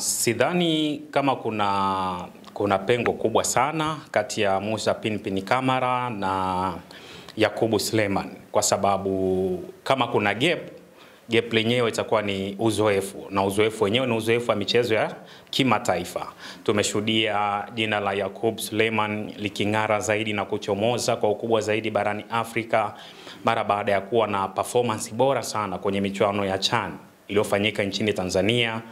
Sidhani kama kuna pengo kubwa sana kati ya Musa Pinpin Kamara na Yakubu Suleiman, kwa sababu kama kuna gap lenyewe itakuwa ni uzoefu, na uzoefu wenyewe ni uzoefu wa michezo ya kimataifa. Tumeshuhudia jina la Yakubu Suleiman liking'ara zaidi na kuchomoza kwa ukubwa zaidi barani Afrika mara baada ya kuwa na performance bora sana kwenye michuano ya CHAN iliyofanyika nchini Tanzania,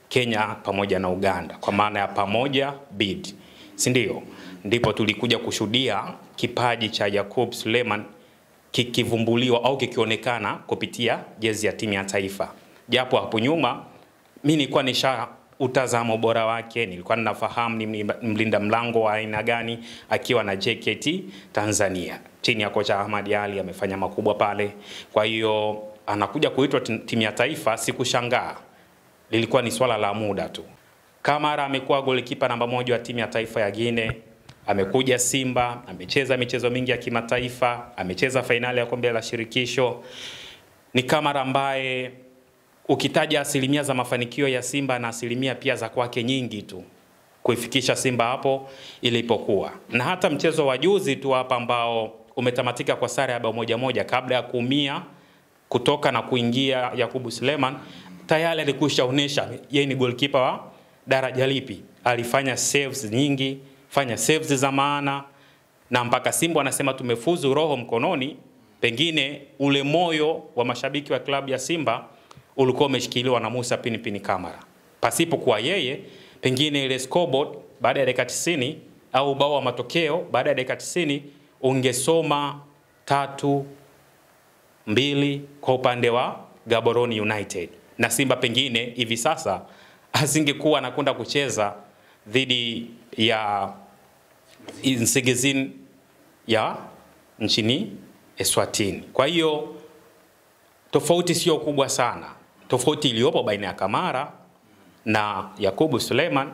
Kenya pamoja na Uganda, kwa maana ya pamoja bid, si ndio? Ndipo tulikuja kushuhudia kipaji cha Yakubu Suleiman kikivumbuliwa au kikionekana kupitia jezi ya timu ya taifa. Japo hapo nyuma mimi nilikuwa utazamo bora wake, nilikuwa ninafahamu ni mlinda mlango wa aina gani akiwa na JKT Tanzania. Chini ya kocha Ahmad Ally amefanya makubwa pale. Kwa hiyo anakuja kuitwa timu ya taifa, sikushangaa. Lilikuwa ni swala la muda tu. Kamara amekuwa golikipa namba 1 wa timu ya taifa ya Guinea. Amekuja Simba, amecheza michezo mingi ya kimataifa, amecheza fainali ya kombe la shirikisho. Ni Kamara ambaye ukitaja asilimia za mafanikio ya Simba na asilimia pia za kwake nyingi tu kuifikisha Simba hapo ilipokuwa. Na hata mchezo wa juzi tu hapa ambao umetamatika kwa sare ya bao 1-1, kabla ya kuumia kutoka na kuingia Yakubu Suleiman, tayari alikushaonesha yeye ni goalkeeper wa daraja lipi. Alifanya saves nyingi, fanya saves za maana, na mpaka Simba anasema tumefuzu roho mkononi. Pengine ule moyo wa mashabiki wa klabu ya Simba ulikuwa umeshikiliwa na Musa Pinpin Kamara. Pasipo kwa yeye, pengine ile scoreboard baada ya dakika 90 au bao wa matokeo baada ya dakika 90 ungesoma 3-2 kwa upande wa Gaborone United, na Simba pengine hivi sasa asingekuwa anakwenda kucheza dhidi ya Nsingizini ya nchini Eswatini. Kwa hiyo tofauti sio kubwa sana. Tofauti iliyopo baina ya Kamara na Yakubu Suleiman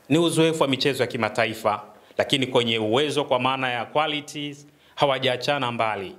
ni uzoefu wa michezo ya kimataifa, lakini kwenye uwezo kwa maana ya qualities hawajaachana mbali.